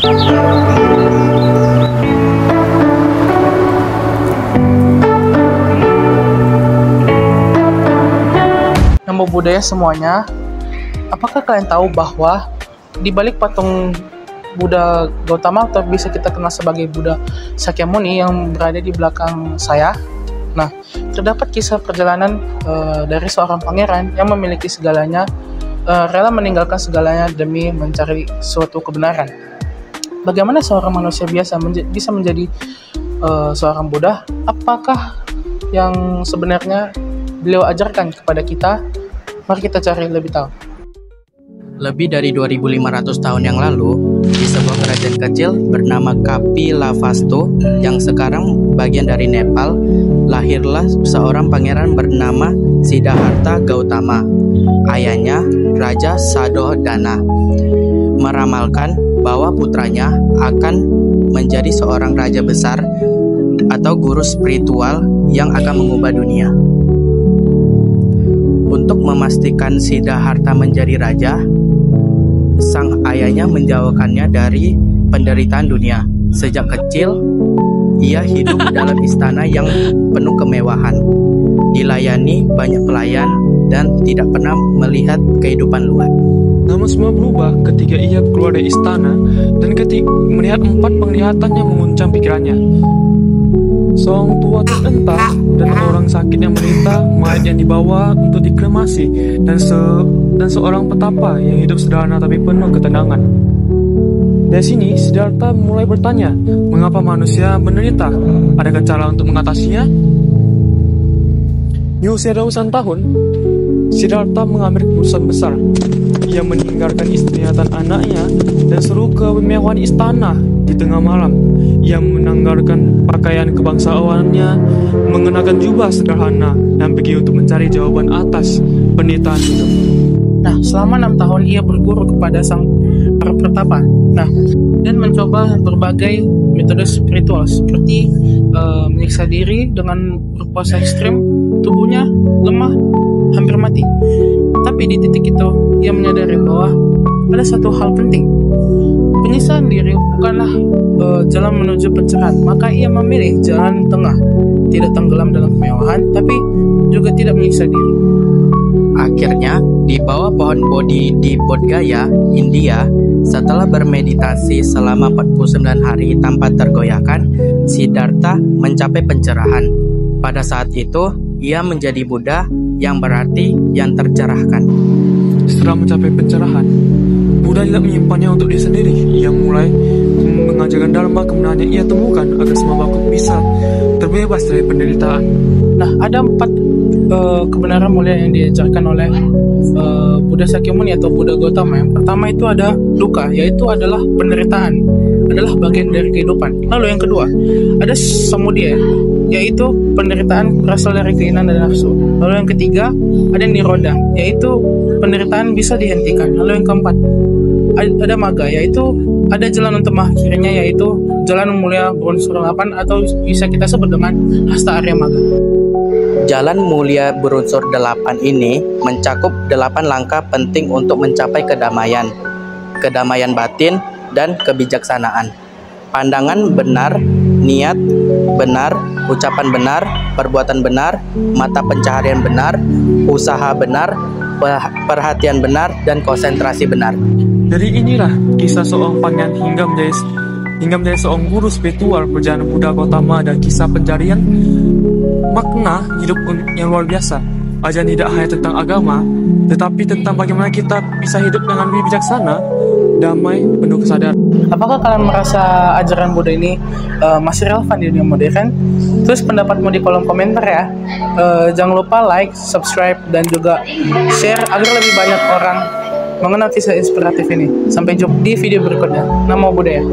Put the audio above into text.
Namo Buddhaya semuanya, apakah kalian tahu bahwa di balik patung Buddha Gautama atau bisa kita kenal sebagai Buddha Sakyamuni yang berada di belakang saya, nah terdapat kisah perjalanan dari seorang pangeran yang memiliki segalanya, rela meninggalkan segalanya demi mencari suatu kebenaran. Bagaimana seorang manusia biasa bisa menjadi seorang Buddha? Apakah yang sebenarnya beliau ajarkan kepada kita? Mari kita cari lebih tahu. Lebih dari 2500 tahun yang lalu, di sebuah kerajaan kecil bernama Kapilavastu yang sekarang bagian dari Nepal, lahirlah seorang pangeran bernama Siddhartha Gautama. Ayahnya Raja Sadodana meramalkan bahwa putranya akan menjadi seorang raja besar atau guru spiritual yang akan mengubah dunia. Untuk memastikan Siddhartha menjadi raja, sang ayahnya menjauhkannya dari penderitaan dunia. Sejak kecil, ia hidup dalam istana yang penuh kemewahan, dilayani banyak pelayan, dan tidak pernah melihat kehidupan luar. Namun semua berubah ketika ia keluar dari istana dan ketika melihat 4 penglihatan yang menguncang pikirannya. Seorang tua terentah dan orang sakit yang menderita, mayat yang dibawa untuk dikremasi, dan seorang petapa yang hidup sederhana tapi penuh ketenangan. Dari sini, Siddhartha mulai bertanya, mengapa manusia menderita? Adakah cara untuk mengatasinya? Di usia ratusan tahun, Siddhartha mengambil keputusan besar. Ia meninggalkan istrinya dan anaknya dan seru kemewahan istana di tengah malam. Ia menanggalkan pakaian kebangsawannya, mengenakan jubah sederhana, dan pergi untuk mencari jawaban atas penderitaan hidup. Nah, selama 6 tahun ia berguru kepada sang para pertapa. Nah, dan mencoba berbagai metode spiritual seperti menyiksa diri dengan berpuasa ekstrim, tubuhnya lemah, hampir mati. Tapi di titik itu, ia menyadari bahwa ada satu hal penting. Penyiksaan diri bukanlah jalan menuju pencerahan, maka ia memilih jalan tengah, tidak tenggelam dalam kemewahan, tapi juga tidak menyiksa diri. Akhirnya, di bawah pohon Bodhi di Bodh Gaya, India, setelah bermeditasi selama 49 hari tanpa tergoyahkan, Siddhartha mencapai pencerahan. Pada saat itu, ia menjadi Buddha yang berarti yang tercerahkan. Setelah mencapai pencerahan, Buddha tidak menyimpannya untuk diri sendiri. Ia mulai mengajarkan dharma kebenaran yang ia temukan agar semua makhluk bisa terbebas dari penderitaan. Nah, ada 4 kebenaran mulia yang diajarkan oleh Buddha Sakyamuni atau Buddha Gautama. Yang pertama itu ada dukkha, yaitu adalah penderitaan, adalah bagian dari kehidupan. Lalu yang kedua, ada samudaya, yaitu penderitaan berasal dari keinginan dan nafsu. Lalu yang ketiga, ada nirodha, yaitu penderitaan bisa dihentikan. Lalu yang keempat, ada magga, yaitu ada jalan untuk mengakhirinya, yaitu jalan mulia berunsur 8 atau bisa kita sebut dengan hasta Arya Magga. Jalan mulia berunsur 8 ini mencakup 8 langkah penting untuk mencapai kedamaian batin dan kebijaksanaan. Pandangan benar, niat benar, ucapan benar, perbuatan benar, mata pencaharian benar, usaha benar, perhatian benar, dan konsentrasi benar. Dari inilah kisah seorang pangeran hingga menjadi seorang guru spiritual perjalanan Buddha Gautama dan kisah pencarian makna hidup yang luar biasa. Ajaran tidak hanya tentang agama, tetapi tentang bagaimana kita bisa hidup dengan lebih bijaksana, damai, penuh kesadaran. Apakah kalian merasa ajaran Buddha ini masih relevan di dunia modern? Tulis pendapatmu di kolom komentar ya. Jangan lupa like, subscribe, dan juga share agar lebih banyak orang mengenal kisah inspiratif ini. Sampai jumpa di video berikutnya. Namo Buddhaya.